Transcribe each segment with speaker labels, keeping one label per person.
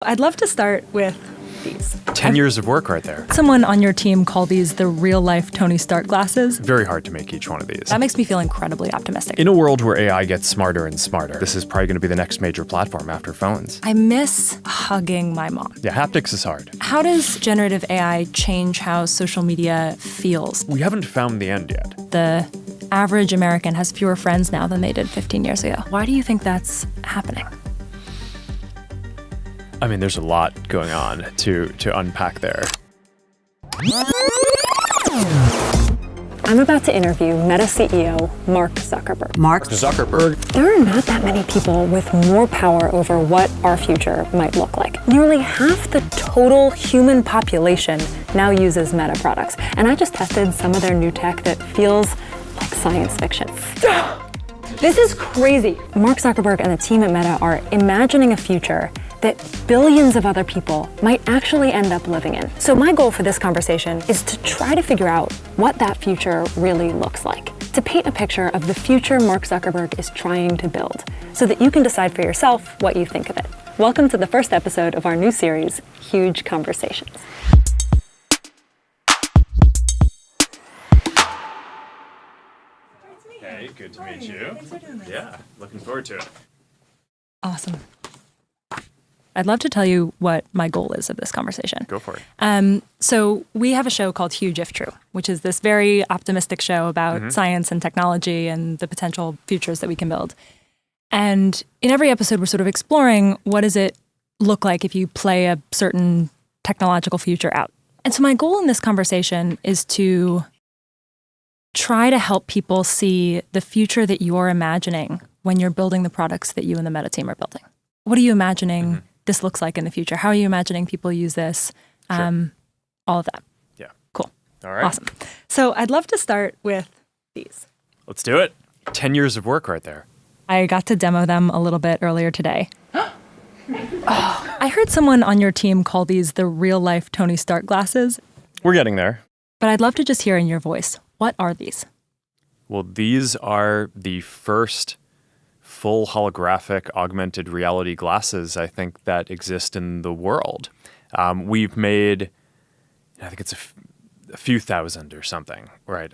Speaker 1: I'd love to start with these.
Speaker 2: 10 years of work right there.
Speaker 1: Someone on your team called these the real-life Tony Stark glasses.
Speaker 2: Very hard to make each one of these.
Speaker 1: That makes me feel incredibly optimistic.
Speaker 2: In a world where AI gets smarter and smarter, this is probably going to be the next major platform after phones.
Speaker 1: I miss hugging my mom.
Speaker 2: Yeah, haptics is hard.
Speaker 1: How does generative AI change how social media feels?
Speaker 2: We haven't found the end yet.
Speaker 1: The average American has fewer friends now than they did 15 years ago. Why do you think that's happening?
Speaker 2: I mean, there's a lot going on to unpack there.
Speaker 3: I'm about to interview Meta CEO Mark Zuckerberg.
Speaker 4: Mark Zuckerberg.
Speaker 3: There are not that many people with more power over what our future might look like. Nearly half the total human population now uses Meta products. And I just tested some of their new tech that feels like science fiction. This is crazy. Mark Zuckerberg and the team at Meta are imagining a future that billions of other people might actually end up living in. So my goal for this conversation is to try to figure out what that future really looks like, to paint a picture of the future Mark Zuckerberg is trying to build, so that you can decide for yourself what you think of it. Welcome to the first episode of our new series, Huge Conversations.
Speaker 2: Hey, good to meet you. Thanks for doing this. Yeah, looking forward to it.
Speaker 1: Awesome. I'd love to tell you what my goal is of this conversation.
Speaker 2: Go for it.
Speaker 1: So we have a show called Huge If True, which is this very optimistic show about science and technology and the potential futures that we can build. And in every episode, we're sort of exploring what does it look like if you play a certain technological future out. And so my goal in this conversation is to try to help people see the future that you're imagining when you're building the products that you and the Meta team are building. What are you imagining this looks like in the future? How are you imagining people use this?
Speaker 2: Sure.
Speaker 1: All of that.
Speaker 2: Yeah.
Speaker 1: Cool.
Speaker 2: All right.
Speaker 1: Awesome. So I'd love to start with these.
Speaker 2: Let's do it. 10 years of work right there.
Speaker 1: I got to demo them a little bit earlier today. I heard someone on your team call these the real-life Tony Stark glasses.
Speaker 2: We're getting there.
Speaker 1: But I'd love to just hear in your voice, what are these?
Speaker 2: Well, these are the first full holographic augmented reality glasses, I think, that exist in the world. We've made, I think it's a few thousand or something, right?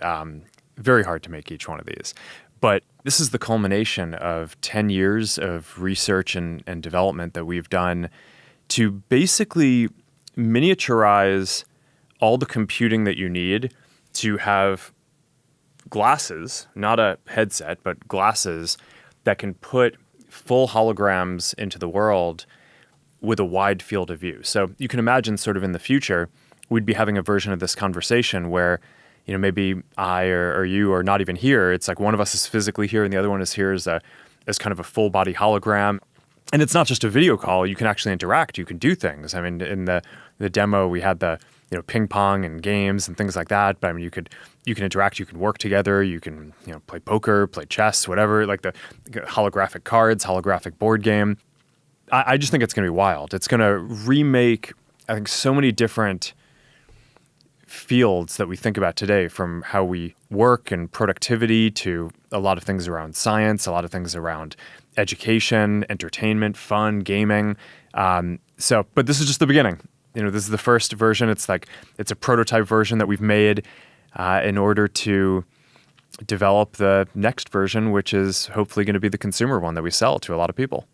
Speaker 2: Very hard to make each one of these. But this is the culmination of 10 years of research and development that we've done to basically miniaturize all the computing that you need to have glasses, not a headset, but glasses that can put full holograms into the world with a wide field of view. So you can imagine sort of in the future, we'd be having a version of this conversation where, you know, maybe I or you are not even here. It's like one of us is physically here and the other one is here as kind of a full body hologram. And it's not just a video call. You can actually interact. You can do things. I mean, in the demo, we had the ping pong and games and things like that. But I mean, you can interact. You can work together. You can play poker, play chess, whatever. Like the holographic cards, holographic board game. I just think it's going to be wild. It's going to remake, I think, so many different fields that we think about today, from how we work and productivity to a lot of things around science, a lot of things around education, entertainment, fun, gaming. But this is just the beginning. This is the first version. It's a prototype version that we've made in order to develop the next version, which is hopefully going to be the consumer one that we sell to a lot of people.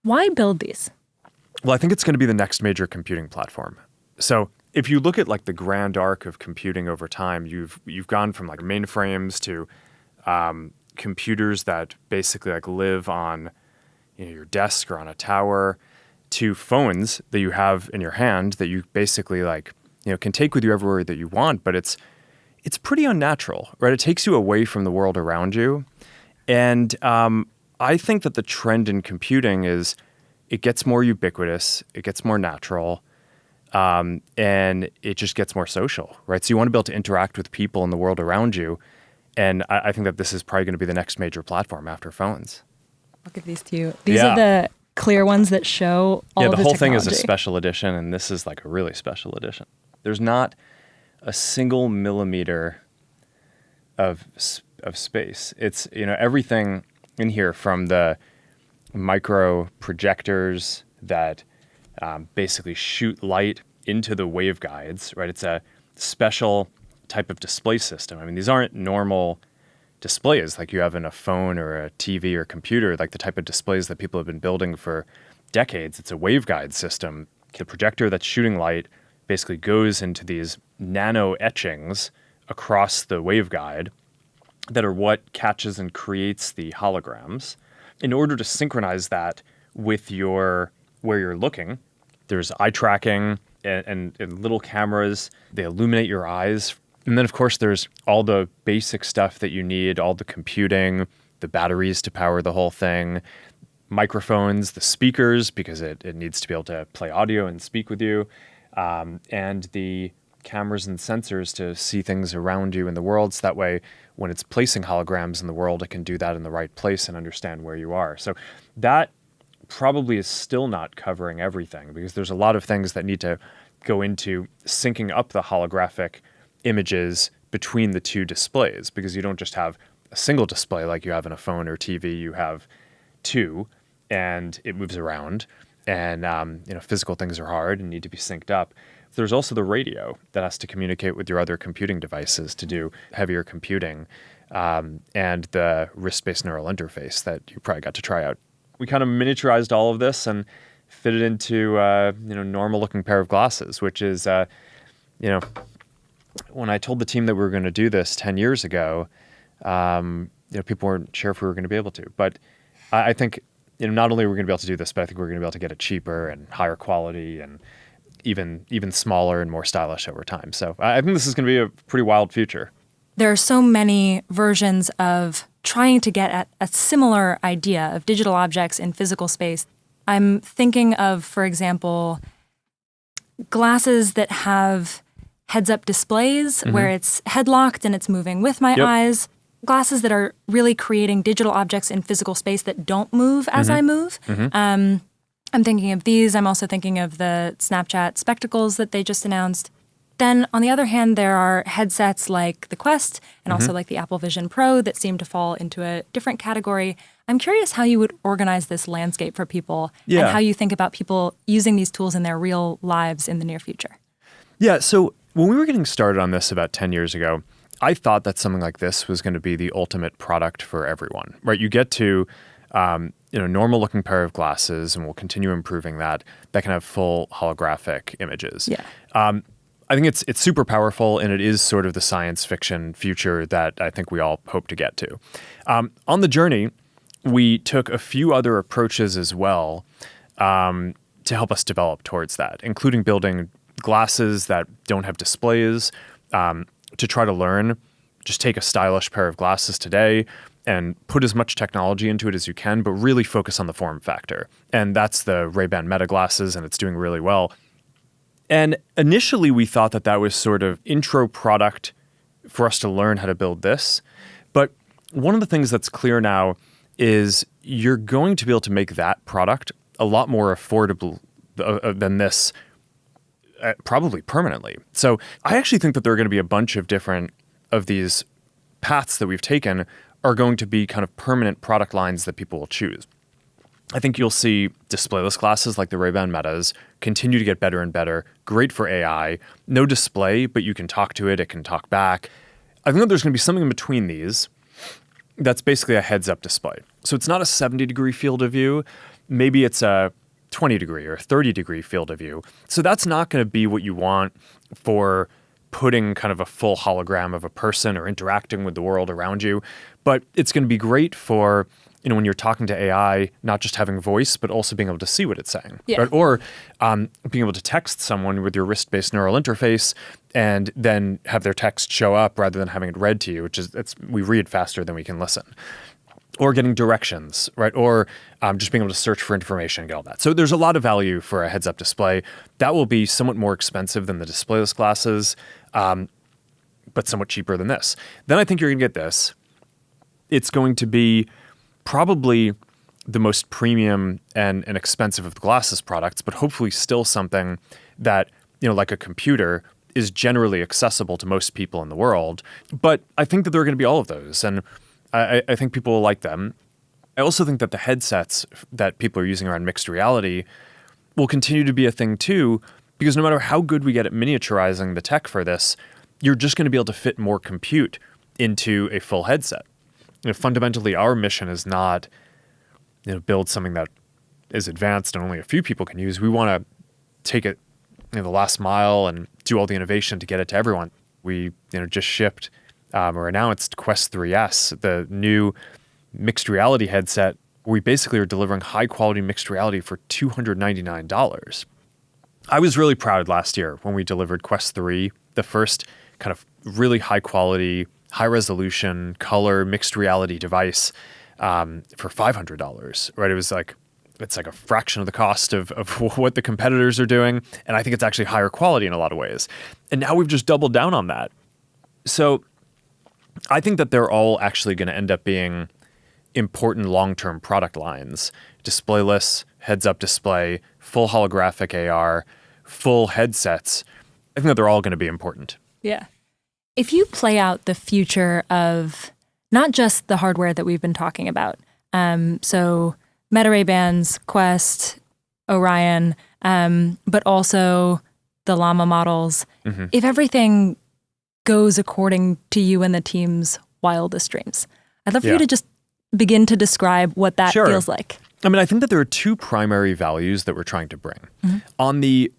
Speaker 1: Why build these?
Speaker 2: Well, I think it's going to be the next major computing platform. So if you look at like the grand arc of computing over time, you've gone from like mainframes to computers that basically like live on your desk or on a tower, to phones that you have in your hand that you basically can take with you everywhere that you want, but it's pretty unnatural, right? It takes you away from the world around you. And I think that the trend in computing is it gets more ubiquitous, it gets more natural, and it just gets more social, right? So you want to be able to interact with people in the world around you. And I think that this is probably going to be the next major platform after phones.
Speaker 1: I'll give these to you. These are the clear ones that show all of the
Speaker 2: whole
Speaker 1: technology.
Speaker 2: thing is a special edition, and this is like a really special edition. There's not a single millimeter of space. It's, everything in here, from the micro projectors that basically shoot light into the waveguides, right? It's a special type of display system. I mean, these aren't normal displays like you have in a phone or a TV or computer, like the type of displays that people have been building for decades. It's a waveguide system. The projector that's shooting light basically goes into these nano etchings across the waveguide that are what catches and creates the holograms. In order to synchronize that with where you're looking, there's eye tracking and little cameras. They illuminate your eyes. And then, of course, there's all the basic stuff that you need, all the computing, the batteries to power the whole thing, microphones, the speakers, because it needs to be able to play audio and speak with you, and the cameras and sensors to see things around you in the world. So that way, when it's placing holograms in the world, it can do that in the right place and understand where you are. So that probably is still not covering everything, because there's a lot of things that need to go into syncing up the holographic images between the two displays, because you don't just have a single display like you have in a phone or TV. You have two, and it moves around, and physical things are hard and need to be synced up. There's also the radio that has to communicate with your other computing devices to do heavier computing, and the wrist-based neural interface that you probably got to try out. We kind of miniaturized all of this and fit it into normal-looking pair of glasses, which is when I told the team that we were going to do this 10 years ago, people weren't sure if we were going to be able to. But I think not only are we going to be able to do this, but I think we're going to be able to get it cheaper and higher quality and even smaller and more stylish over time. So I think this is going to be a pretty wild future.
Speaker 1: There are so many versions of trying to get at a similar idea of digital objects in physical space. I'm thinking of, for example, glasses that have heads-up displays where it's head-locked and it's moving with my eyes. Glasses that are really creating digital objects in physical space that don't move as I move. I'm thinking of these. I'm also thinking of the Snapchat spectacles that they just announced. Then, on the other hand, there are headsets like the Quest and also like the Apple Vision Pro that seem to fall into a different category. I'm curious how you would organize this landscape for people and how you think about people using these tools in their real lives in the near future.
Speaker 2: Yeah, so when we were getting started on this about 10 years ago, I thought that something like this was going to be the ultimate product for everyone, right? You get to normal looking pair of glasses, and we'll continue improving that can have full holographic images.
Speaker 1: Yeah.
Speaker 2: I think it's super powerful, and it is sort of the science fiction future that I think we all hope to get to. On the journey, we took a few other approaches as well to help us develop towards that, including building glasses that don't have displays to try to learn. Just take a stylish pair of glasses today and put as much technology into it as you can, but really focus on the form factor. And that's the Ray-Ban Meta glasses, and it's doing really well. And initially, we thought that was sort of intro product for us to learn how to build this. But one of the things that's clear now is you're going to be able to make that product a lot more affordable than this, probably permanently. So I actually think that there are going to be a bunch of different of these paths that we've taken are going to be kind of permanent product lines that people will choose. I think you'll see displayless glasses like the Ray-Ban Metas continue to get better and better. Great for AI. No display, but you can talk to it. It can talk back. I think that there's going to be something in between these that's basically a heads-up display. So it's not a 70-degree field of view. Maybe it's a 20-degree or 30-degree field of view. So that's not going to be what you want for putting kind of a full hologram of a person or interacting with the world around you. But it's going to be great for, when you're talking to AI, not just having voice, but also being able to see what it's saying.
Speaker 1: Yeah.
Speaker 2: Right? Or being able to text someone with your wrist-based neural interface and then have their text show up rather than having it read to you, which is, we read faster than we can listen. Or getting directions, right? Or just being able to search for information and get all that. So there's a lot of value for a heads-up display. That will be somewhat more expensive than the displayless glasses, but somewhat cheaper than this. Then I think you're going to get this. It's going to be probably the most premium and expensive of the glasses products, but hopefully still something that, like a computer, is generally accessible to most people in the world. But I think that there are going to be all of those. And I think people will like them. I also think that the headsets that people are using around mixed reality will continue to be a thing too, because no matter how good we get at miniaturizing the tech for this, you're just going to be able to fit more compute into a full headset. Fundamentally, our mission is not build something that is advanced and only a few people can use. We want to take it the last mile and do all the innovation to get it to everyone. We just shipped or announced Quest 3S, the new mixed reality headset. We basically are delivering high quality mixed reality for $299. I was really proud last year when we delivered Quest 3, the first kind of really high quality, high resolution, color mixed reality device for $500, right? It's like a fraction of the cost of what the competitors are doing. And I think it's actually higher quality in a lot of ways. And now we've just doubled down on that. So I think that they're all actually going to end up being important long-term product lines. Displayless, heads-up display, full holographic AR, full headsets. I think that they're all going to be important.
Speaker 1: Yeah. If you play out the future of not just the hardware that we've been talking about, so Meta Ray-Bans, Quest, Orion, but also the Llama models, if everything goes according to you and the team's wildest dreams, I'd love for you to just begin to describe what that feels like.
Speaker 2: I mean, I think that there are two primary values that we're trying to bring. On the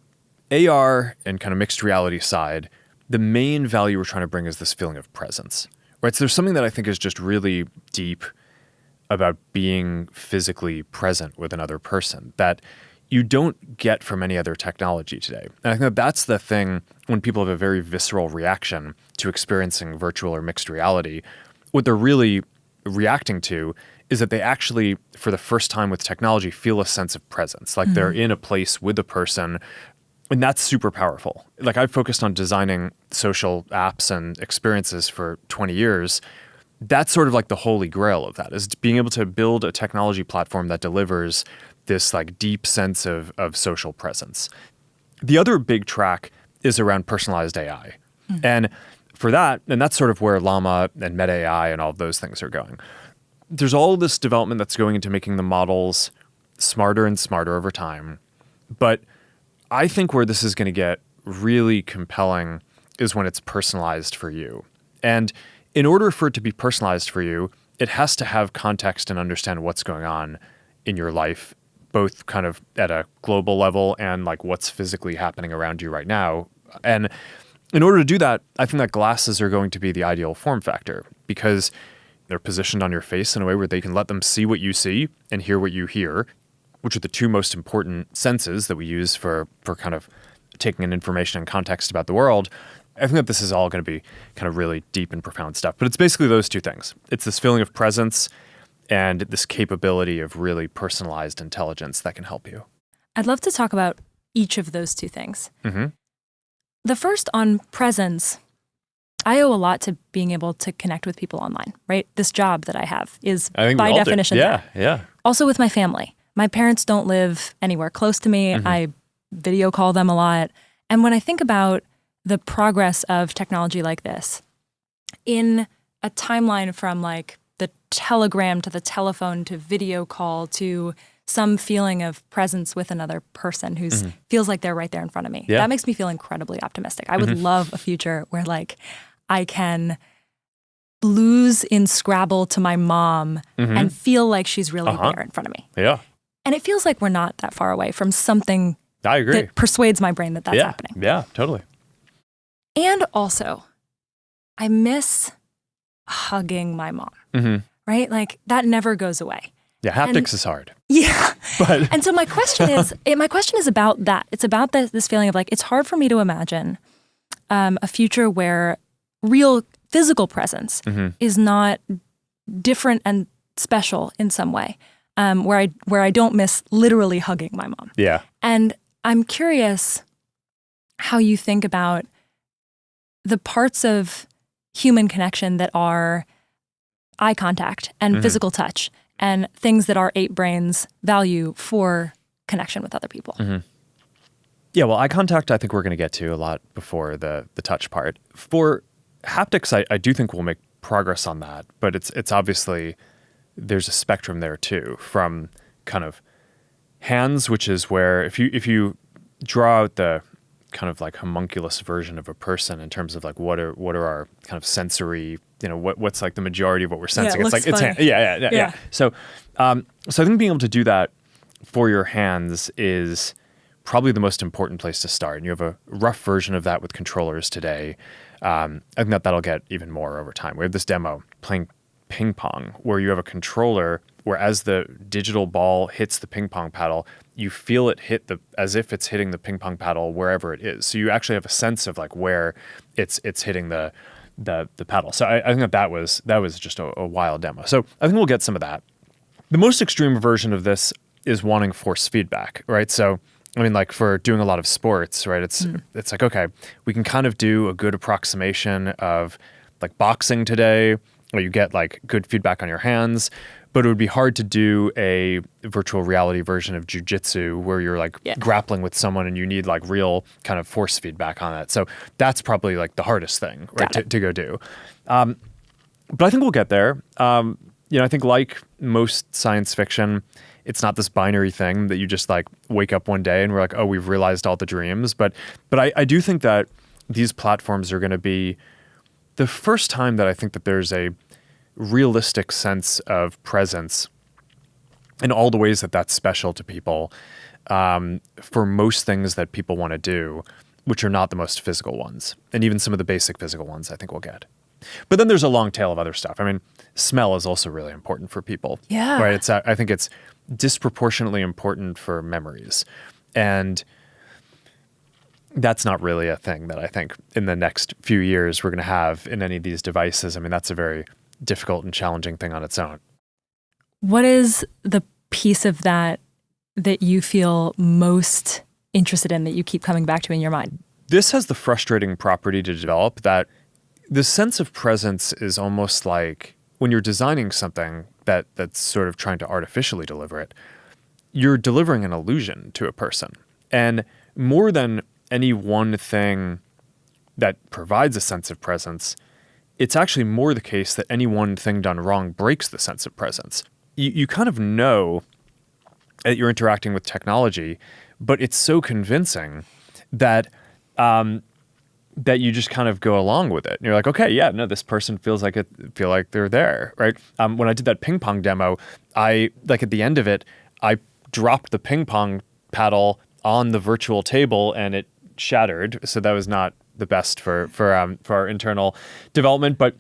Speaker 2: AR and kind of mixed reality side, the main value we're trying to bring is this feeling of presence, right? So there's something that I think is just really deep about being physically present with another person that you don't get from any other technology today. And I think that that's the thing when people have a very visceral reaction to experiencing virtual or mixed reality. What they're really reacting to is that they actually, for the first time with technology, feel a sense of presence, like they're in a place with a person. And that's super powerful. Like I've focused on designing social apps and experiences for 20 years. That's sort of like the holy grail of that, is being able to build a technology platform that delivers this like deep sense of social presence. The other big track is around personalized AI. And for that, and that's sort of where Llama and Meta AI and all of those things are going. There's all this development that's going into making the models smarter and smarter over time. But I think where this is going to get really compelling is when it's personalized for you. And in order for it to be personalized for you, it has to have context and understand what's going on in your life, both kind of at a global level and like what's physically happening around you right now. And in order to do that, I think that glasses are going to be the ideal form factor because they're positioned on your face in a way where they can let them see what you see and hear what you hear, which are the two most important senses that we use for kind of taking in information and context about the world. I think that this is all going to be kind of really deep and profound stuff. But it's basically those two things. It's this feeling of presence and this capability of really personalized intelligence that can help you.
Speaker 1: I'd love to talk about each of those two things. The first on presence, I owe a lot to being able to connect with people online, right? This job that I have is by definition that.
Speaker 2: Yeah.
Speaker 1: Also with my family. My parents don't live anywhere close to me. I video call them a lot. And when I think about the progress of technology like this, in a timeline from like the telegram to the telephone to video call to some feeling of presence with another person who feels like they're right there in front of me. That makes me feel incredibly optimistic. I would love a future where like I can lose in Scrabble to my mom and feel like she's really there in front of me.
Speaker 2: Yeah.
Speaker 1: And it feels like we're not that far away from something
Speaker 2: I agree.
Speaker 1: that persuades my brain that that's happening.
Speaker 2: Yeah, totally.
Speaker 1: And also, I miss hugging my mom, right? Like that never goes away.
Speaker 2: Yeah, haptics is hard.
Speaker 1: Yeah. And so my question is about that. It's about this feeling of like, it's hard for me to imagine a future where real physical presence is not different and special in some way, where I don't miss literally hugging my mom.
Speaker 2: Yeah.
Speaker 1: And I'm curious how you think about the parts of human connection that are eye contact and physical touch and things that our ape brains value for connection with other people.
Speaker 2: Yeah, well, eye contact I think we're going to get to a lot before the touch part. For haptics, I do think we'll make progress on that, but it's obviously, there's a spectrum there too, from kind of hands, which is where if you draw out the kind of like homunculus version of a person in terms of like what are our kind of sensory, what's like the majority of what we're sensing. It's like
Speaker 1: funny.
Speaker 2: it's hand. Yeah. So I think being able to do that for your hands is probably the most important place to start. And you have a rough version of that with controllers today. I think that'll get even more over time. We have this demo playing ping pong where you have a controller where as the digital ball hits the ping pong paddle, you feel it hit as if it's hitting the ping pong paddle wherever it is. So you actually have a sense of like where it's hitting the paddle. So I think that was just a wild demo. So I think we'll get some of that. The most extreme version of this is wanting force feedback, right? So I mean, like for doing a lot of sports, right? It's like, okay, we can kind of do a good approximation of like boxing today, where you get like good feedback on your hands, but it would be hard to do a virtual reality version of jiu-jitsu where you're like grappling with someone and you need like real kind of force feedback on that. So that's probably like the hardest thing, right, to go do. But I think we'll get there. I think like most science fiction, it's not this binary thing that you just like wake up one day and we're like, oh, we've realized all the dreams. But I do think that these platforms are going to be the first time that I think that there's a realistic sense of presence in all the ways that that's special to people for most things that people want to do, which are not the most physical ones. And even some of the basic physical ones I think we'll get. But then there's a long tail of other stuff. I mean, smell is also really important for people.
Speaker 1: Yeah.
Speaker 2: Right? I think it's disproportionately important for memories. And that's not really a thing that I think in the next few years we're going to have in any of these devices. I mean, that's a very difficult and challenging thing on its own.
Speaker 1: What is the piece of that you feel most interested in, that you keep coming back to in your mind?
Speaker 2: This has the frustrating property to develop that the sense of presence is almost like when you're designing something that's sort of trying to artificially deliver it, you're delivering an illusion to a person. And more than any one thing that provides a sense of presence, it's actually more the case that any one thing done wrong breaks the sense of presence. You kind of know that you're interacting with technology, but it's so convincing that that you just kind of go along with it. And you're like, okay, yeah, no, this person feel like they're there, right? When I did that ping pong demo, at the end of it, I dropped the ping pong paddle on the virtual table and it shattered. So that was not the best for our internal development, but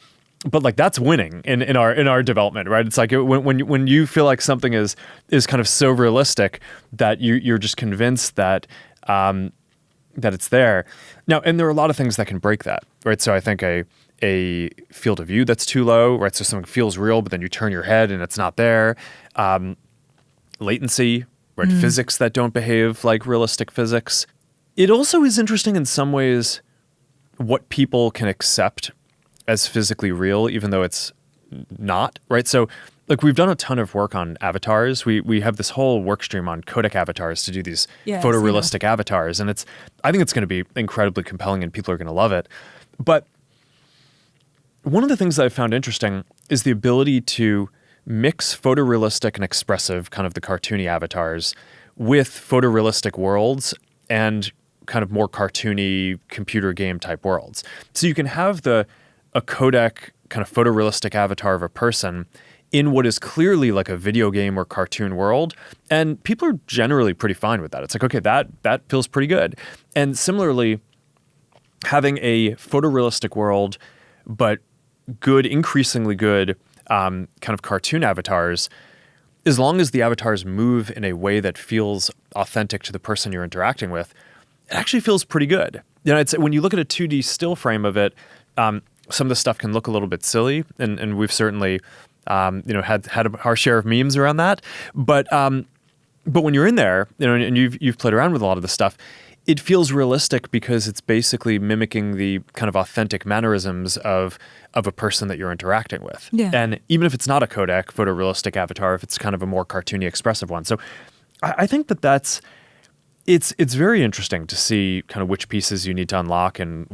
Speaker 2: like that's winning in our development, right? It's like when you feel like something is kind of so realistic that you're just convinced that that it's there. Now, and there are a lot of things that can break that, right? So I think a field of view that's too low, right? So something feels real, but then you turn your head and it's not there. Latency, right? Physics that don't behave like realistic physics. It also is interesting in some ways what people can accept as physically real, even though it's not, right? So like we've done a ton of work on avatars. We have this whole work stream on codec avatars to do these photorealistic avatars. And I think it's going to be incredibly compelling and people are going to love it. But one of the things that I found interesting is the ability to mix photorealistic and expressive, kind of the cartoony avatars, with photorealistic worlds and kind of more cartoony computer game type worlds. So you can have a codec kind of photorealistic avatar of a person in what is clearly like a video game or cartoon world. And people are generally pretty fine with that. It's like, okay, that feels pretty good. And similarly, having a photorealistic world, but good, increasingly good kind of cartoon avatars, as long as the avatars move in a way that feels authentic to the person you're interacting with, it actually feels pretty good. It's when you look at a 2D still frame of it, some of the stuff can look a little bit silly, and we've certainly had our share of memes around that. But when you're in there, and you've played around with a lot of the stuff, it feels realistic because it's basically mimicking the kind of authentic mannerisms of a person that you're interacting with.
Speaker 1: Yeah.
Speaker 2: And even if it's not a codec photorealistic avatar, if it's kind of a more cartoony, expressive one. So I think that's it's very interesting to see kind of which pieces you need to unlock and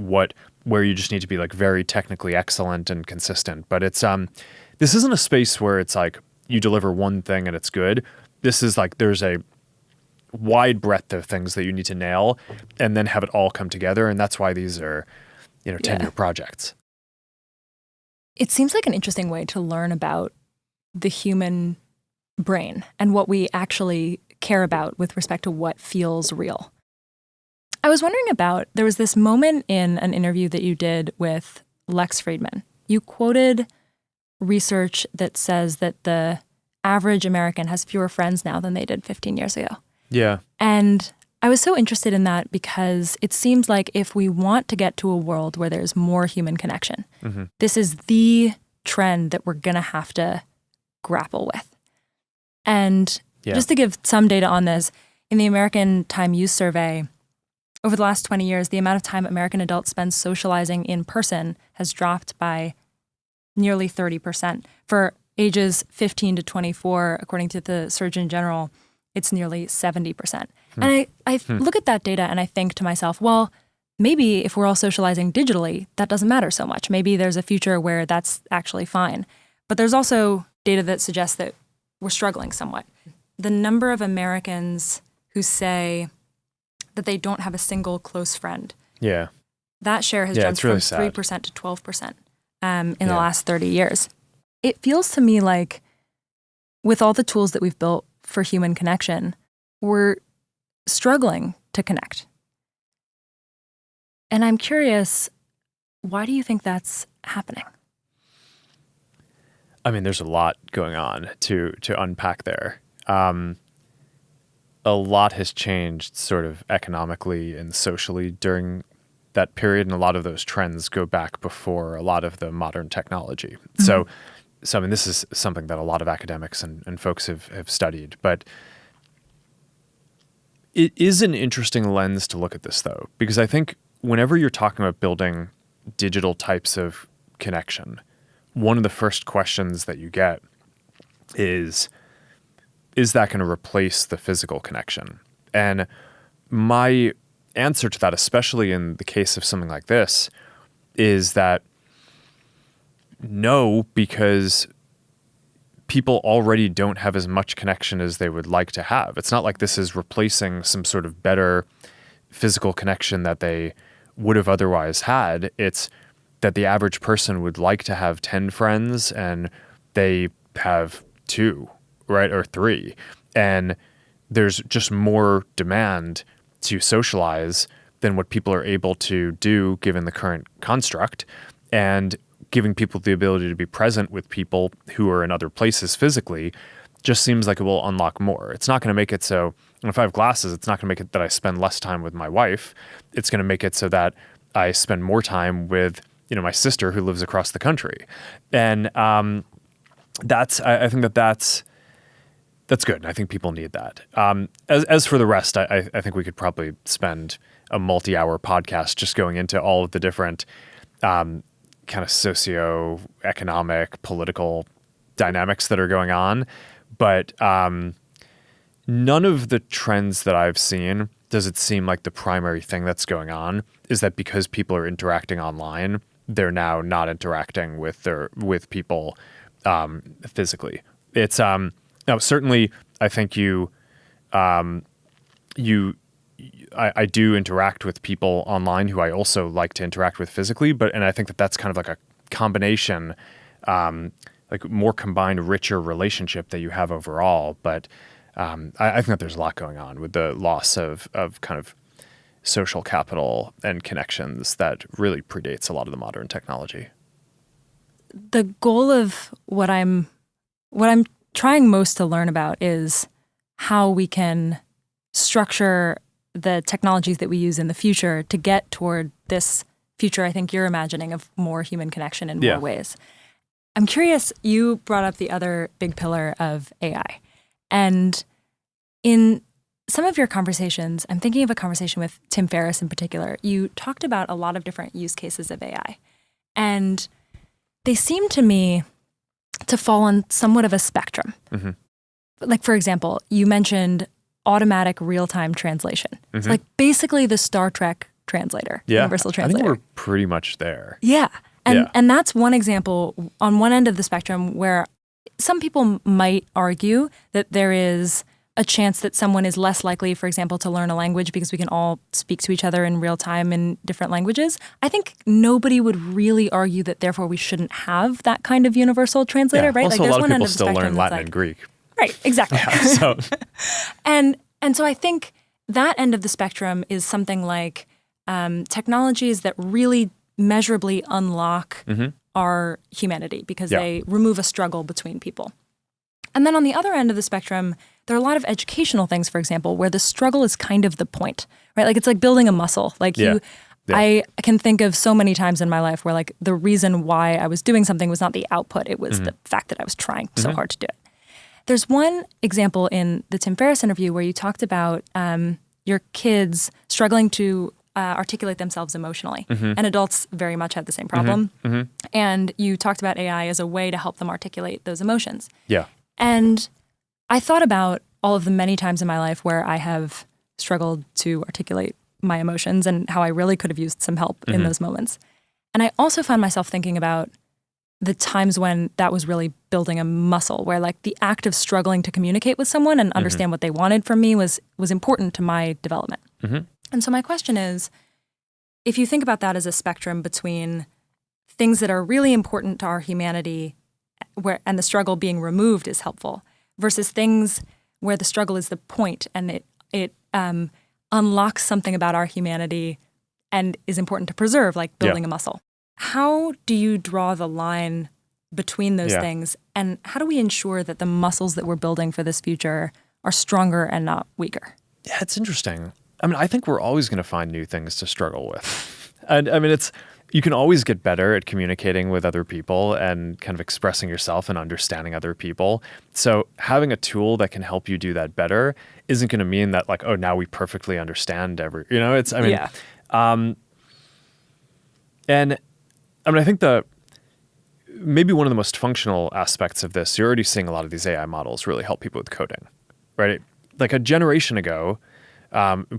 Speaker 2: where you just need to be like very technically excellent and consistent. But it's this isn't a space where it's like you deliver one thing and it's good. This is like there's a wide breadth of things that you need to nail and then have it all come together. And that's why these are, 10-year projects.
Speaker 1: It seems like an interesting way to learn about the human brain and what we actually care about with respect to what feels real. I was wondering about, there was this moment in an interview that you did with Lex Friedman. You quoted research that says that the average American has fewer friends now than they did 15 years ago.
Speaker 2: Yeah.
Speaker 1: And I was so interested in that because it seems like if we want to get to a world where there's more human connection, this is the trend that we're going to have to grapple with. And just to give some data on this, in the American Time Use Survey, over the last 20 years, the amount of time American adults spend socializing in person has dropped by nearly 30%. For ages 15 to 24, according to the Surgeon General, it's nearly 70%. And I look at that data and I think to myself, well, maybe if we're all socializing digitally, that doesn't matter so much. Maybe there's a future where that's actually fine. But there's also data that suggests that we're struggling somewhat. The number of Americans who say that they don't have a single close friend, that share has jumped
Speaker 2: really
Speaker 1: from 3% to 12% in the last 30 years. It feels to me like with all the tools that we've built for human connection, we're struggling to connect. And I'm curious, why do you think that's happening?
Speaker 2: I mean, there's a lot going on to unpack there. A lot has changed sort of economically and socially during that period, and a lot of those trends go back before a lot of the modern technology. So I mean, this is something that a lot of academics and folks have studied, but it is an interesting lens to look at this, though, because I think whenever you're talking about building digital types of connection, one of the first questions that you get is that going to replace the physical connection? And my answer to that, especially in the case of something like this, is that no, because people already don't have as much connection as they would like to have. It's not like this is replacing some sort of better physical connection that they would have otherwise had. It's that the average person would like to have 10 friends and they have 2, right? Or 3. And there's just more demand to socialize than what people are able to do given the current construct. And giving people the ability to be present with people who are in other places physically just seems like it will unlock more. It's not going to make it so, if I have glasses, it's not going to make it that I spend less time with my wife. It's going to make it so that I spend more time with, my sister who lives across the country. And I think that's good. And I think people need that. As for the rest, I think we could probably spend a multi-hour podcast just going into all of the different kind of socio-economic, political dynamics that are going on. But none of the trends that I've seen does it seem like the primary thing that's going on is that because people are interacting online, they're now not interacting with people physically. It's now certainly I think I do interact with people online who I also like to interact with physically, and I think that's kind of like a combination, like more combined, richer relationship that you have overall. But I think that there's a lot going on with the loss of kind of social capital and connections that really predates a lot of the modern technology.
Speaker 1: The goal of what I'm trying most to learn about is how we can structure the technologies that we use in the future to get toward this future I think you're imagining of more human connection in more ways. I'm curious, you brought up the other big pillar of AI. And in some of your conversations, I'm thinking of a conversation with Tim Ferriss in particular, you talked about a lot of different use cases of AI. And they seem to me to fall on somewhat of a spectrum. Mm-hmm. Like, for example, you mentioned automatic real-time translation. Mm-hmm. It's like basically the Star Trek translator, universal translator.
Speaker 2: I think we're pretty much there.
Speaker 1: Yeah. And that's one example on one end of the spectrum where some people might argue that there is a chance that someone is less likely, for example, to learn a language because we can all speak to each other in real time in different languages. I think nobody would really argue that therefore we shouldn't have that kind of universal translator, right?
Speaker 2: Also,
Speaker 1: like,
Speaker 2: a lot of
Speaker 1: one end
Speaker 2: people
Speaker 1: the
Speaker 2: still
Speaker 1: spectrum
Speaker 2: learn
Speaker 1: that's
Speaker 2: Latin
Speaker 1: like,
Speaker 2: and Greek.
Speaker 1: Right, exactly.
Speaker 2: Yeah, so
Speaker 1: And so I think that end of the spectrum is something like technologies that really measurably unlock our humanity because they remove a struggle between people. And then on the other end of the spectrum, there are a lot of educational things, for example, where the struggle is kind of the point, right? Like it's like building a muscle. Like I can think of so many times in my life where like the reason why I was doing something was not the output. It was the fact that I was trying so hard to do it. There's one example in the Tim Ferriss interview where you talked about your kids struggling to articulate themselves emotionally. And adults very much have the same problem. And you talked about AI as a way to help them articulate those emotions.
Speaker 2: Yeah.
Speaker 1: And I thought about all of the many times in my life where I have struggled to articulate my emotions and how I really could have used some help in those moments. And I also found myself thinking about the times when that was really building a muscle, where like the act of struggling to communicate with someone and understand what they wanted from me was important to my development. And so my question is, if you think about that as a spectrum between things that are really important to our humanity and the struggle being removed is helpful, versus things where the struggle is the point and it unlocks something about our humanity and is important to preserve, like building a muscle. How do you draw the line between those things, and how do we ensure that the muscles that we're building for this future are stronger and not weaker?
Speaker 2: Yeah, it's interesting. I mean, I think we're always going to find new things to struggle with. And I mean, you can always get better at communicating with other people and kind of expressing yourself and understanding other people. So having a tool that can help you do that better isn't going to mean that like, oh, now we perfectly understand I think maybe one of the most functional aspects of this, you're already seeing a lot of these AI models really help people with coding, right? Like a generation ago,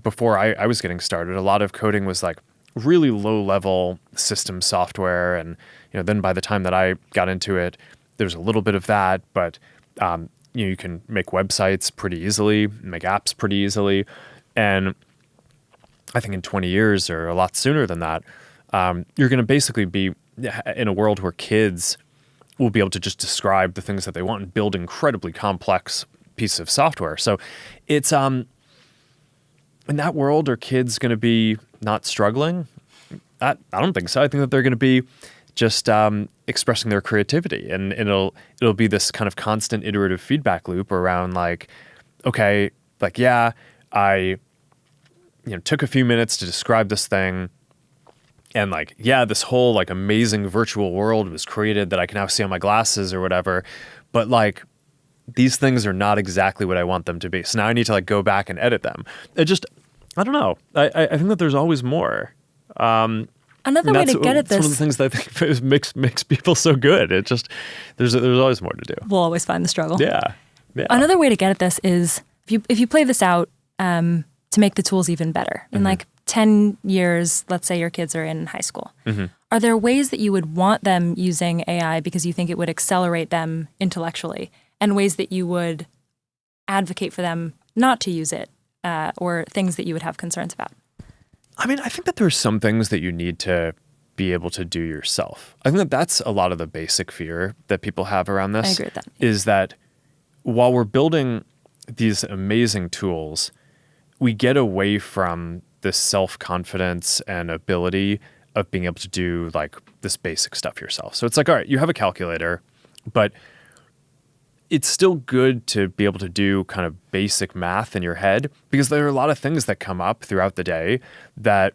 Speaker 2: before I was getting started, a lot of coding was like really low level system software. And, then by the time that I got into it, there's a little bit of that, but, you can make websites pretty easily, make apps pretty easily. And I think in 20 years or a lot sooner than that, you're going to basically be in a world where kids will be able to just describe the things that they want and build incredibly complex pieces of software. So it's, in that world, are kids going to be not struggling? I don't think so. I think that they're going to be just expressing their creativity, and it'll be this kind of constant iterative feedback loop around like, okay, like, yeah, I took a few minutes to describe this thing, and like, yeah, this whole like amazing virtual world was created that I can now see on my glasses or whatever, but like, these things are not exactly what I want them to be. So now I need to like go back and edit them. I don't know. I think that there's always more.
Speaker 1: Another way to get at this.
Speaker 2: It's one of the things that I think makes people so good. It just, there's always more to do.
Speaker 1: We'll always find the struggle.
Speaker 2: Yeah.
Speaker 1: Another way to get at this is if you play this out to make the tools even better. In like 10 years, let's say your kids are in high school. Are there ways that you would want them using AI because you think it would accelerate them intellectually, and ways that you would advocate for them not to use it, or things that you would have concerns about?
Speaker 2: I mean, I think that there's some things that you need to be able to do yourself. I think that that's a lot of the basic fear that people have around this.
Speaker 1: I agree with that.
Speaker 2: Is that while we're building these amazing tools, we get away from this self-confidence and ability of being able to do like this basic stuff yourself. So it's like, all right, you have a calculator, but it's still good to be able to do kind of basic math in your head, because there are a lot of things that come up throughout the day that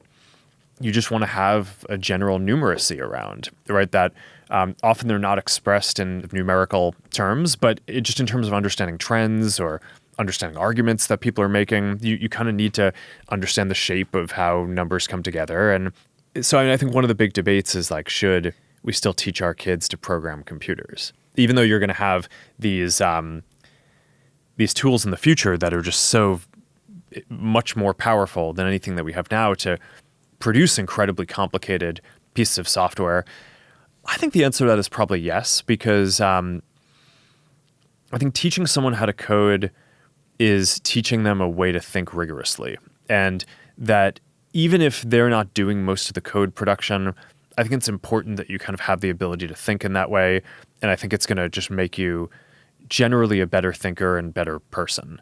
Speaker 2: you just want to have a general numeracy around, right? That often they're not expressed in numerical terms, but just in terms of understanding trends or understanding arguments that people are making, you kind of need to understand the shape of how numbers come together. And so I think one of the big debates is like, should we still teach our kids to program computers? Even though you're going to have these tools in the future that are just so much more powerful than anything that we have now to produce incredibly complicated pieces of software, I think the answer to that is probably yes, because I think teaching someone how to code is teaching them a way to think rigorously. And that even if they're not doing most of the code production, I think it's important that you kind of have the ability to think in that way. And I think it's going to just make you generally a better thinker and better person.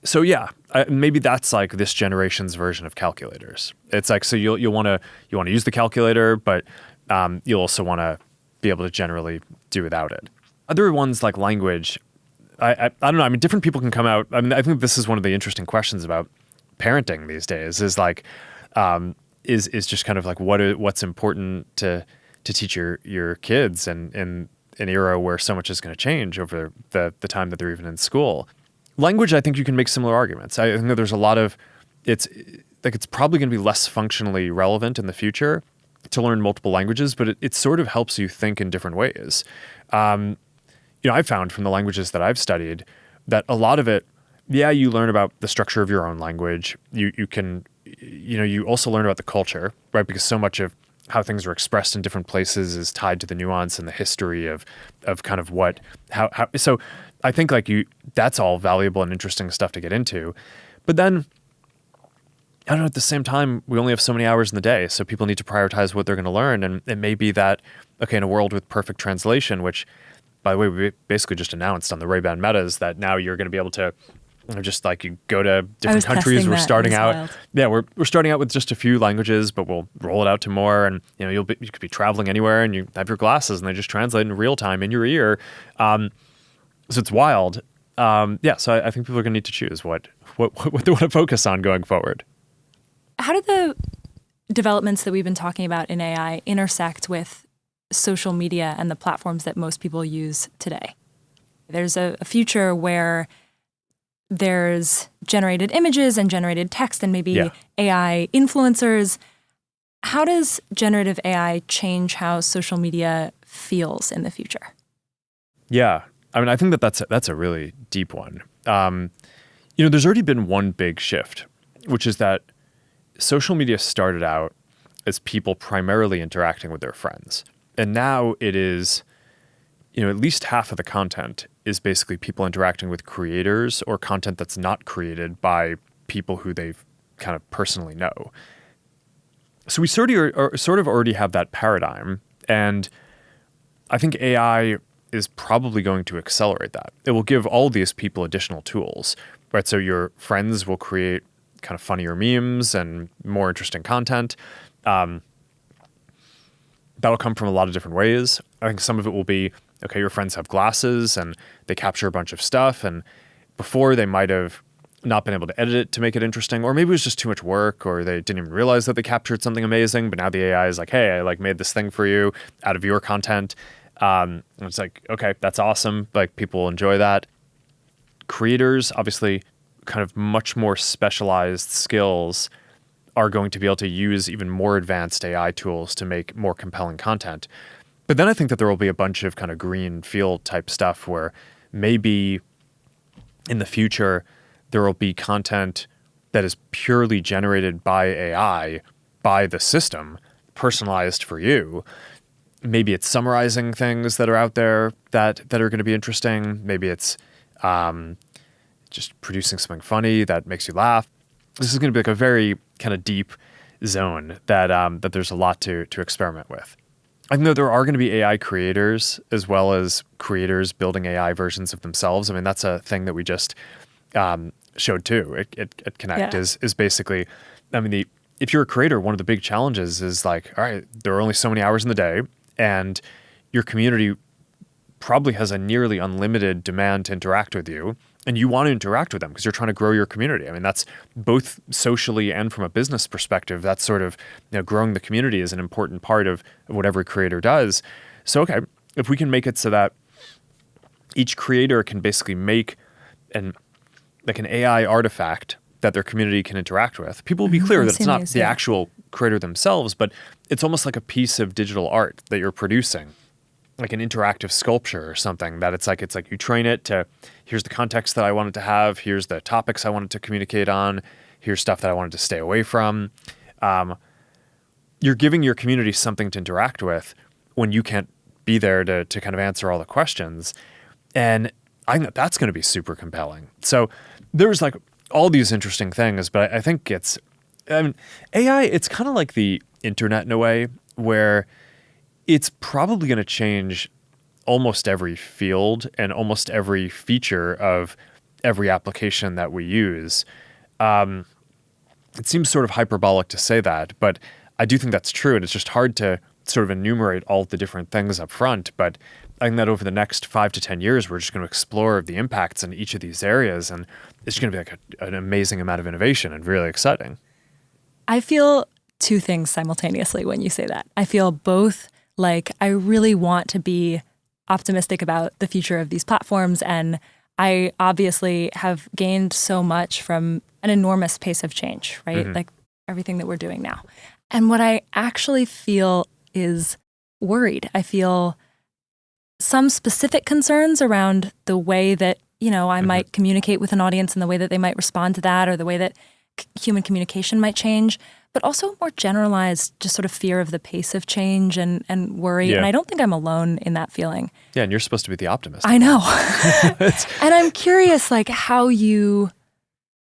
Speaker 2: So yeah, maybe that's like this generation's version of calculators. It's like, so you'll want to use the calculator, but you'll also want to be able to generally do without it. Other ones like language, I don't know. I mean, different people can come out. I mean, I think this is one of the interesting questions about parenting these days. Is like, is just kind of like what's important to teach your kids in an era where so much is going to change over the time that they're even in school. Language, I think you can make similar arguments. I think that there's a lot of it's probably going to be less functionally relevant in the future to learn multiple languages, but it sort of helps you think in different ways. I've found from the languages that I've studied that a lot of it, you learn about the structure of your own language. You can, you also learn about the culture, right? Because so much of how things are expressed in different places is tied to the nuance and the history of kind of how. So I think that's all valuable and interesting stuff to get into. But then, I don't know, at the same time, we only have so many hours in the day, so people need to prioritize what they're going to learn. And it may be that, okay, in a world with perfect translation, which, by the way, we basically just announced on the Ray-Ban Metas that now you're going to be able to just like you go to different countries. We're starting out. Yeah, we're starting out with just a few languages, but we'll roll it out to more. And you could be traveling anywhere, and you have your glasses, and they just translate in real time in your ear. So it's wild. So I think people are going to need to choose what they want to focus on going forward.
Speaker 1: How do the developments that we've been talking about in AI intersect with social media and the platforms that most people use today? There's a future where there's generated images and generated text and maybe AI influencers. How does generative AI change how social media feels in the future?
Speaker 2: Yeah. I mean, I think that's a really deep one. There's already been one big shift, which is that social media started out as people primarily interacting with their friends. And now it is, at least half of the content is basically people interacting with creators or content that's not created by people who they kind of personally know. So we sort of already have that paradigm. And I think AI is probably going to accelerate that. It will give all these people additional tools, right? So your friends will create kind of funnier memes and more interesting content. That'll come from a lot of different ways. I think some of it will be, okay, your friends have glasses and they capture a bunch of stuff, and before they might have not been able to edit it to make it interesting, or maybe it was just too much work, or they didn't even realize that they captured something amazing, but now the AI is like, hey, I made this thing for you out of your content. And it's like, okay, that's awesome. People will enjoy that. Creators, obviously, kind of much more specialized skills are going to be able to use even more advanced AI tools to make more compelling content. But then I think that there will be a bunch of kind of green field type stuff where maybe in the future there will be content that is purely generated by AI, by the system, personalized for you. Maybe it's summarizing things that are out there that are going to be interesting. Maybe it's just producing something funny that makes you laugh. This is going to be a very kind of deep zone that there's a lot to experiment with. I think that there are going to be AI creators as well as creators building AI versions of themselves. I mean, that's a thing that we just showed too at Connect is basically, I mean, if you're a creator, one of the big challenges is all right, there are only so many hours in the day, and your community probably has a nearly unlimited demand to interact with you, and you want to interact with them because you're trying to grow your community. I mean, that's both socially and from a business perspective. That's sort of, growing the community is an important part of what every creator does. So, okay, if we can make it so that each creator can basically make an AI artifact that their community can interact with, people will be clear that it's not the actual creator themselves, but it's almost like a piece of digital art that you're producing, like an interactive sculpture or something that it's like you train it to, here's the context that I want it to have, here's the topics I want it to communicate on, here's stuff that I wanted to stay away from. You're giving your community something to interact with when you can't be there to kind of answer all the questions. And I think that that's going to be super compelling. So there's like all these interesting things, but I think AI, it's kind of like the internet in a way where it's probably going to change almost every field and almost every feature of every application that we use. It seems sort of hyperbolic to say that, but I do think that's true. And it's just hard to sort of enumerate all the different things up front. But I think that over the next 5 to 10 years, we're just going to explore the impacts in each of these areas. And it's going to be like an amazing amount of innovation and really exciting.
Speaker 1: I feel two things simultaneously when you say that. I feel both like I really want to be optimistic about the future of these platforms. And I obviously have gained so much from an enormous pace of change, right? Like everything that we're doing now. And what I actually feel is worried. I feel some specific concerns around the way that, I might communicate with an audience and the way that they might respond to that, or the way that human communication might change, but also more generalized, just sort of fear of the pace of change and worry.
Speaker 2: Yeah.
Speaker 1: And I don't think I'm alone in that feeling.
Speaker 2: Yeah, and you're supposed to be the optimist.
Speaker 1: I know. And I'm curious, like, how you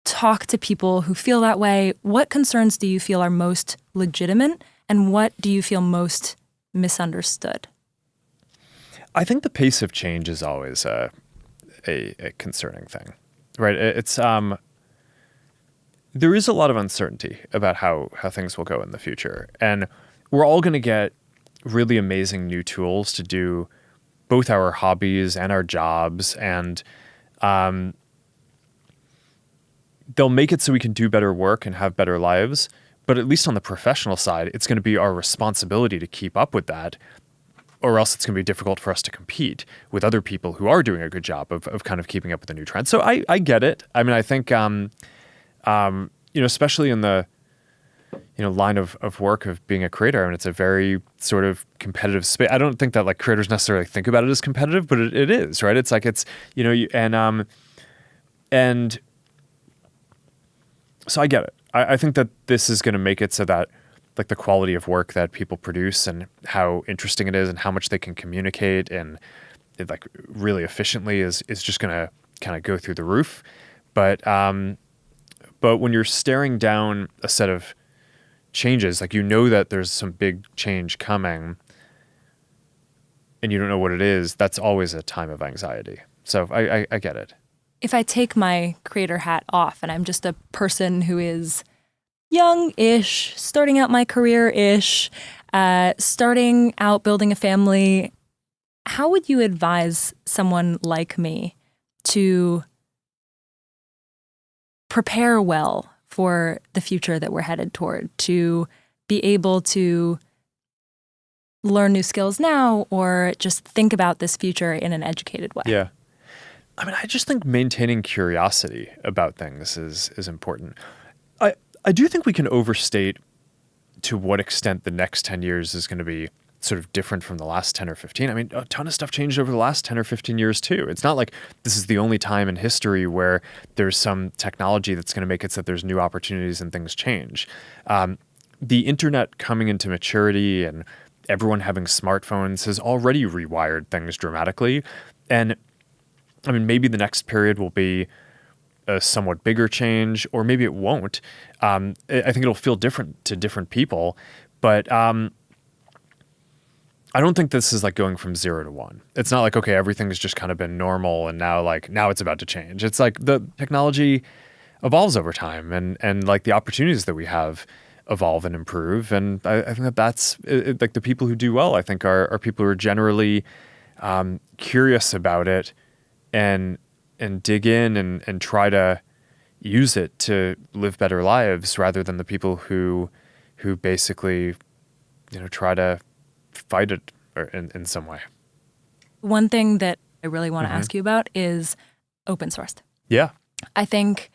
Speaker 1: talk to people who feel that way. What concerns do you feel are most legitimate, and what do you feel most misunderstood?
Speaker 2: I think the pace of change is always a concerning thing, right? It's there is a lot of uncertainty about how things will go in the future, and we're all going to get really amazing new tools to do both our hobbies and our jobs, and they'll make it so we can do better work and have better lives. But at least on the professional side, it's going to be our responsibility to keep up with that, or else it's going to be difficult for us to compete with other people who are doing a good job of kind of keeping up with the new trends. So I get it. I mean, I think, especially in the, line of work of being a creator, I mean, it's a very sort of competitive space. I don't think that like creators necessarily think about it as competitive, but it is, right? It's like, and so I get it. I think that this is going to make it so that like the quality of work that people produce and how interesting it is and how much they can communicate and like really efficiently is just going to kind of go through the roof. But when you're staring down a set of changes, like that there's some big change coming and you don't know what it is, that's always a time of anxiety. So I get it.
Speaker 1: If I take my creator hat off and I'm just a person who is young-ish, starting out my career-ish, starting out building a family, how would you advise someone like me to prepare well for the future that we're headed toward, to be able to learn new skills now or just think about this future in an educated way?
Speaker 2: Yeah. I mean, I just think maintaining curiosity about things is important. I do think we can overstate to what extent the next 10 years is going to be sort of different from the last 10 or 15. I mean, a ton of stuff changed over the last 10 or 15 years too. It's not like this is the only time in history where there's some technology that's going to make it so that there's new opportunities and things change. The internet coming into maturity and everyone having smartphones has already rewired things dramatically. And I mean, maybe the next period will be a somewhat bigger change, or maybe it won't. I think it'll feel different to different people, but I don't think this is like going from 0 to 1. It's not like, okay, everything's just kind of been normal and now it's about to change. It's like the technology evolves over time and like the opportunities that we have evolve and improve. And I think that's like the people who do well, I think are people who are generally curious about it and dig in and try to use it to live better lives rather than the people who basically, try to fight it in some way.
Speaker 1: One thing that I really want to ask you about is open sourced.
Speaker 2: Yeah.
Speaker 1: I think,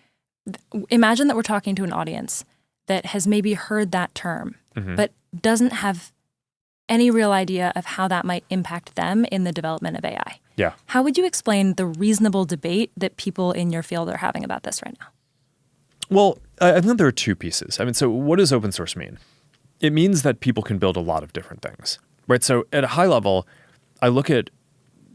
Speaker 1: imagine that we're talking to an audience that has maybe heard that term, but doesn't have any real idea of how that might impact them in the development of AI.
Speaker 2: Yeah.
Speaker 1: How would you explain the reasonable debate that people in your field are having about this right now?
Speaker 2: Well, I think there are two pieces. I mean, so what does open source mean? It means that people can build a lot of different things, right? So at a high level, I look at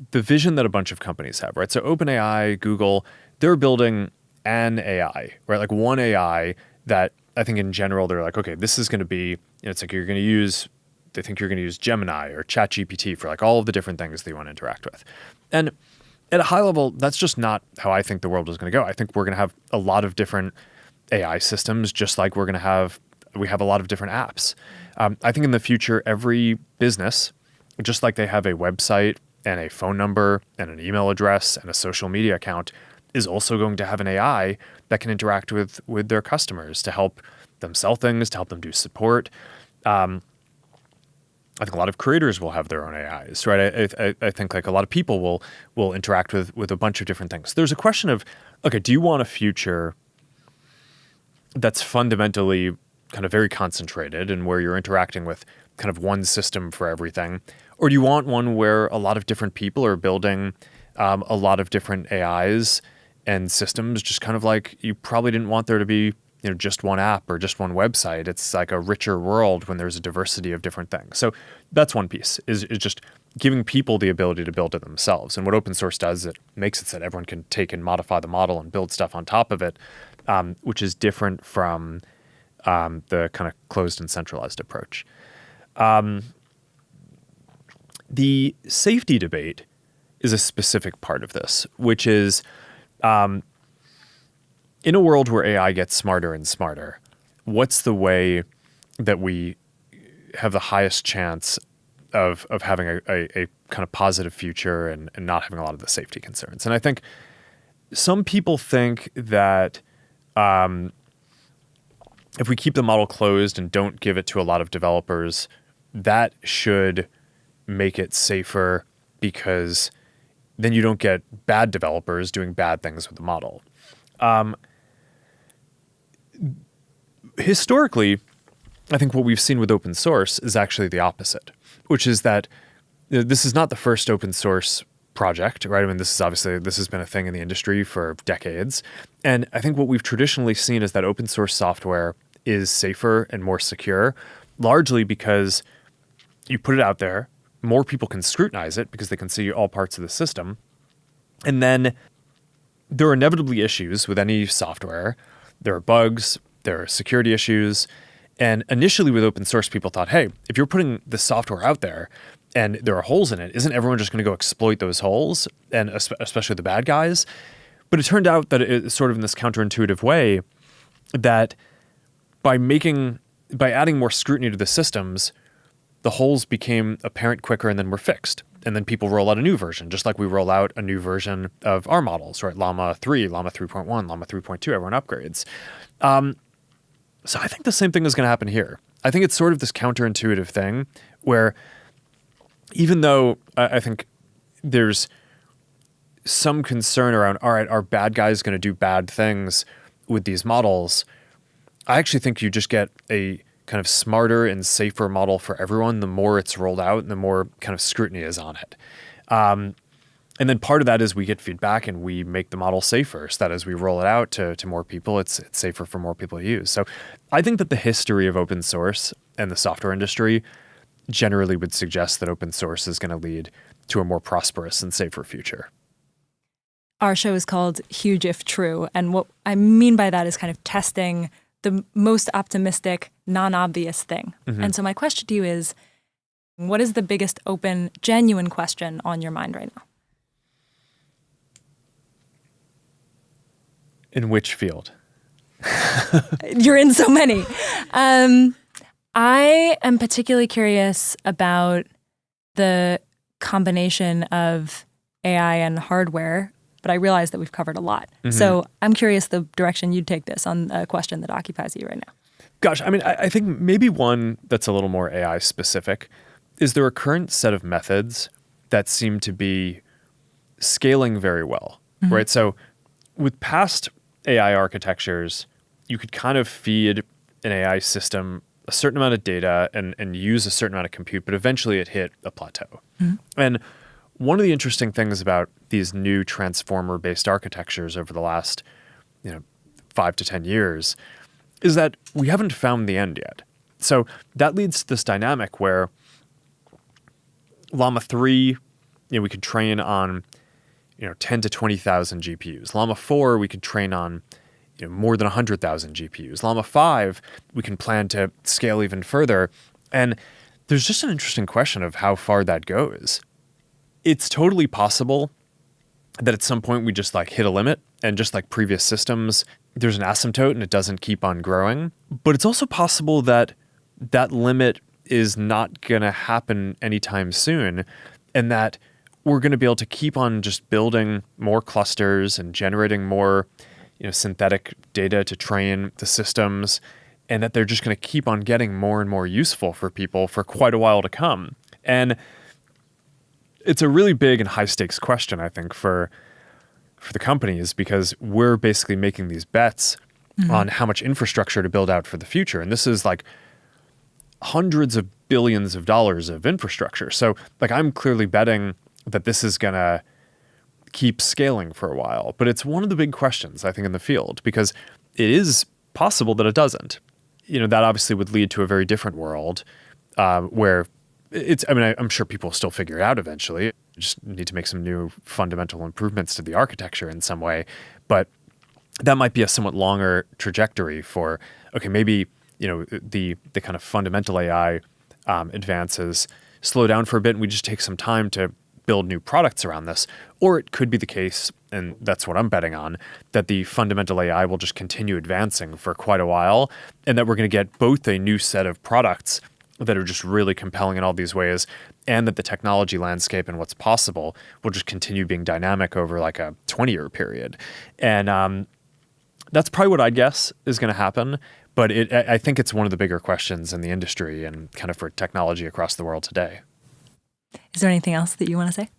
Speaker 2: the vision that a bunch of companies have, right? So OpenAI, Google, they're building an AI, right? Like one AI that I think in general, they're like, okay, this is going to be, it's like they think you're going to use Gemini or ChatGPT for like all of the different things that you want to interact with. And at a high level, that's just not how I think the world is going to go. I think we're going to have a lot of different AI systems, just like we have a lot of different apps. I think in the future, every business, just like they have a website and a phone number and an email address and a social media account, is also going to have an AI that can interact with their customers to help them sell things, to help them do support. I think a lot of creators will have their own AIs, right? I think like a lot of people will interact with a bunch of different things. There's a question of, okay, do you want a future that's fundamentally kind of very concentrated and where you're interacting with kind of one system for everything? Or do you want one where a lot of different people are building a lot of different AIs and systems, just kind of like you probably didn't want there to be just one app or just one website. It's like a richer world when there's a diversity of different things. So that's one piece, is just giving people the ability to build it themselves. And what open source does, it makes it so that everyone can take and modify the model and build stuff on top of it, which is different from the kind of closed and centralized approach. The safety debate is a specific part of this, which is in a world where AI gets smarter and smarter, what's the way that we have the highest chance of having a kind of positive future and not having a lot of the safety concerns? And I think some people think that if we keep the model closed and don't give it to a lot of developers, that should make it safer because then you don't get bad developers doing bad things with the model. Historically, I think what we've seen with open source is actually the opposite, which is that this is not the first open source project, right? I mean, this has been a thing in the industry for decades. And I think what we've traditionally seen is that open source software is safer and more secure, largely because you put it out there, more people can scrutinize it because they can see all parts of the system. And then there are inevitably issues with any software. There are bugs, there are security issues. And initially with open source, people thought, hey, if you're putting this software out there and there are holes in it, isn't everyone just going to go exploit those holes, and especially the bad guys? But it turned out that it's sort of in this counterintuitive way that by adding more scrutiny to the systems, the holes became apparent quicker and then were fixed. And then people roll out a new version, just like we roll out a new version of our models, right? Llama 3, Llama 3.1, Llama 3.2, everyone upgrades. So I think the same thing is going to happen here. I think it's sort of this counterintuitive thing where even though I think there's some concern around, all right, are bad guys going to do bad things with these models? I actually think you just get a kind of smarter and safer model for everyone the more it's rolled out and the more kind of scrutiny is on it. And then part of that is we get feedback and we make the model safer so that as we roll it out to more people, it's safer for more people to use. So I think that the history of open source and the software industry generally would suggest that open source is going to lead to a more prosperous and safer future.
Speaker 1: Our show is called Huge If True. And what I mean by that is kind of testing the most optimistic, non-obvious thing. Mm-hmm. And so my question to you is, what is the biggest open, genuine question on your mind right now?
Speaker 2: In which field?
Speaker 1: You're in so many. I am particularly curious about the combination of AI and hardware, but I realize that we've covered a lot. Mm-hmm. So I'm curious the direction you'd take this on a question that occupies you right now.
Speaker 2: Gosh, I mean, I think maybe one that's a little more AI specific is there a current set of methods that seem to be scaling very well, mm-hmm. right? So with past AI architectures, you could kind of feed an AI system a certain amount of data and use a certain amount of compute, but eventually it hit a plateau. Mm-hmm. And one of the interesting things about these new transformer-based architectures over the last 5 to 10 years is that we haven't found the end yet. So that leads to this dynamic where Llama 3 we could train on 10 to 20,000 GPUs. Llama 4, we could train on more than 100,000 GPUs. Llama 5, we can plan to scale even further. And there's just an interesting question of how far that goes. It's totally possible that at some point we just hit a limit, and just like previous systems, there's an asymptote and it doesn't keep on growing. But it's also possible that that limit is not going to happen anytime soon, and that we're going to be able to keep on just building more clusters and generating more synthetic data to train the systems, and that they're just going to keep on getting more and more useful for people for quite a while to come. And it's a really big and high stakes question, I think, for the companies, because we're basically making these bets on how much infrastructure to build out for the future. And this is like hundreds of billions of dollars of infrastructure. So I'm clearly betting that this is going to keep scaling for a while. But it's one of the big questions, I think, in the field, because it is possible that it doesn't. That obviously would lead to a very different world where I'm sure people will still figure it out eventually. You just need to make some new fundamental improvements to the architecture in some way. But that might be a somewhat longer trajectory for, okay, maybe, the kind of fundamental AI advances slow down for a bit and we just take some time to build new products around this. Or it could be the case, and that's what I'm betting on, that the fundamental AI will just continue advancing for quite a while, and that we're going to get both a new set of products that are just really compelling in all these ways, and that the technology landscape and what's possible will just continue being dynamic over like a 20-year period. And that's probably what I'd guess is going to happen. But I think it's one of the bigger questions in the industry and kind of for technology across the world today.
Speaker 1: Is there anything else that you want to say?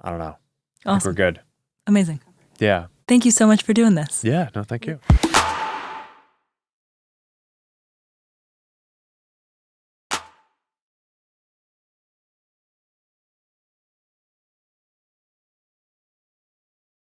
Speaker 2: I don't know.
Speaker 1: Awesome.
Speaker 2: I think we're good.
Speaker 1: Amazing.
Speaker 2: Yeah.
Speaker 1: Thank you so much for doing this.
Speaker 2: Yeah. No, thank you.